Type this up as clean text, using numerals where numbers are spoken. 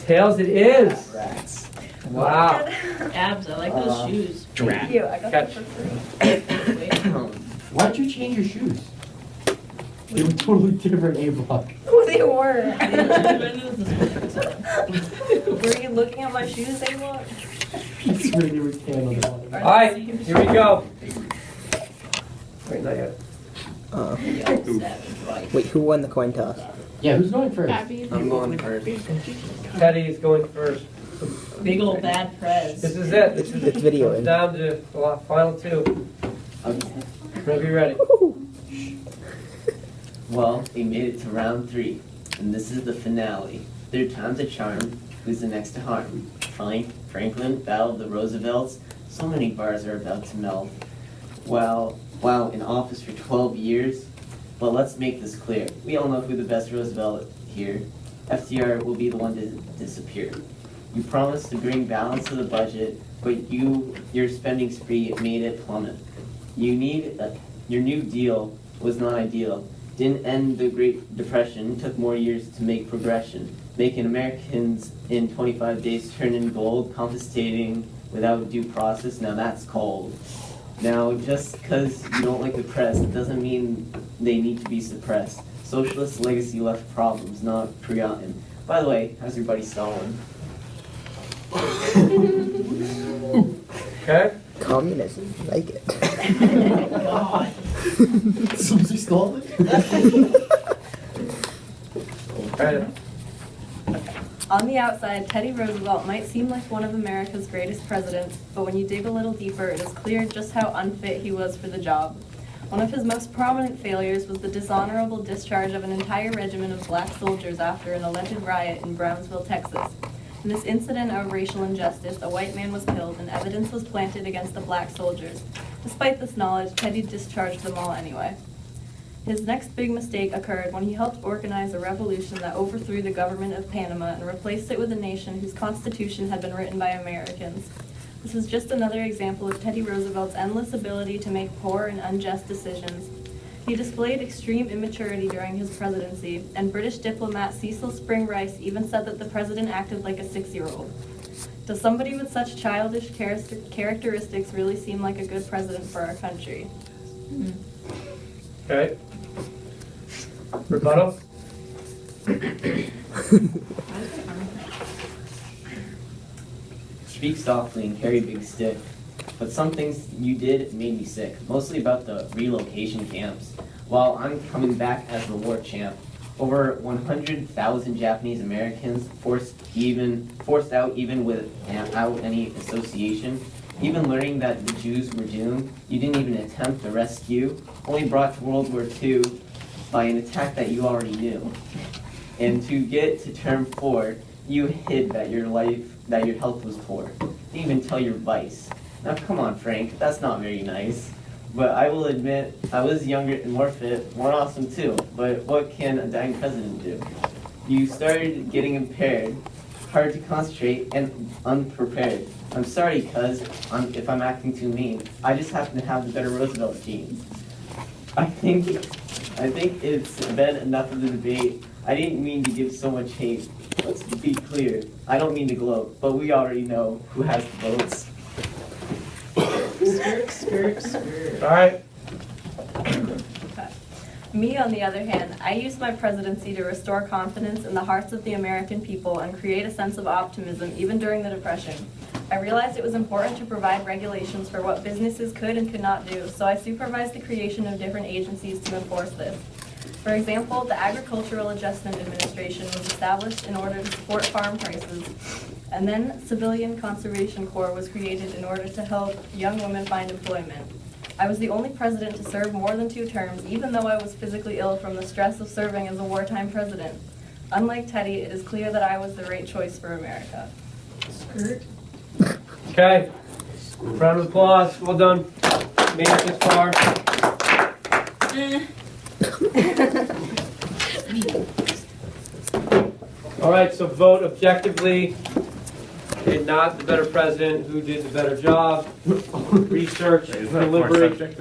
Tails it is. Rats. Wow. Abs, I like those shoes. Giraffe. You, I got them for free. Why'd you change your shoes? They were totally different A block. Oh, they were. Were you looking at my shoes, A-Block? I swear they were tan on the bottom. All right, here we go. Wait, not yet. Wait, who won the coin toss? Yeah, who's going first? I'm going first. Teddy is going first. Big old bad prez. This is it. This is It's video comes in. down to the final two. Whenever you're ready. Well, we made it to round 3, and this is the finale. Third time's a charm. Who's the next to harm? Franklin, Battle of the Roosevelts. So many bars are about to melt. Well, wow, in office for 12 years. But let's make this clear. We all know who the best Roosevelt here. FDR will be the one to disappear. You promised to bring balance to the budget, but your spending spree made it plummet. Your New Deal was not ideal. Didn't end the Great Depression, took more years to make progression. Making Americans in 25 days turn in gold, confiscating without due process, now that's cold. Now, just because you don't like the press, it doesn't mean they need to be suppressed. Socialist legacy left problems, not forgotten. By the way, how's your buddy Stalin? Okay. Communism, like it. Somebody stole it? Right. On the outside, Teddy Roosevelt might seem like one of America's greatest presidents, but when you dig a little deeper, it is clear just how unfit he was for the job. One of his most prominent failures was the dishonorable discharge of an entire regiment of black soldiers after an alleged riot in Brownsville, Texas. In this incident of racial injustice, a white man was killed and evidence was planted against the black soldiers. Despite this knowledge, Teddy discharged them all anyway. His next big mistake occurred when he helped organize a revolution that overthrew the government of Panama and replaced it with a nation whose constitution had been written by Americans. This is just another example of Teddy Roosevelt's endless ability to make poor and unjust decisions. He displayed extreme immaturity during his presidency, and British diplomat Cecil Spring Rice even said that the president acted like a 6-year-old. Does somebody with such childish characteristics really seem like a good president for our country? Okay. Rebuttal? Speak softly and carry a big stick. But some things you did made me sick, mostly about the relocation camps. While I'm coming back as the war champ, over 100,000 Japanese Americans forced out even without any association. Even learning that the Jews were doomed, you didn't even attempt the rescue, only brought to World War II by an attack that you already knew. And to get to term 4, you hid that your health was poor. Didn't even tell your vice. Now come on, Frank, that's not very nice. But I will admit, I was younger and more fit, more awesome too. But what can a dying president do? You started getting impaired, hard to concentrate, and unprepared. I'm sorry, cuz, if I'm acting too mean. I just happen to have the better Roosevelt genes. I think it's been enough of the debate. I didn't mean to give so much hate. Let's be clear. I don't mean to gloat, but we already know who has the votes. All right. Okay. Me, on the other hand, I used my presidency to restore confidence in the hearts of the American people and create a sense of optimism even during the Depression. I realized it was important to provide regulations for what businesses could and could not do, so I supervised the creation of different agencies to enforce this. For example, the Agricultural Adjustment Administration was established in order to support farm prices, and then Civilian Conservation Corps was created in order to help young women find employment. I was the only president to serve more than 2 terms, even though I was physically ill from the stress of serving as a wartime president. Unlike Teddy, it is clear that I was the right choice for America. Skirt. Okay. Round of applause. Well done. Made it this far. All right, so vote objectively. Did not the better president, who did the better job. Research, deliberate.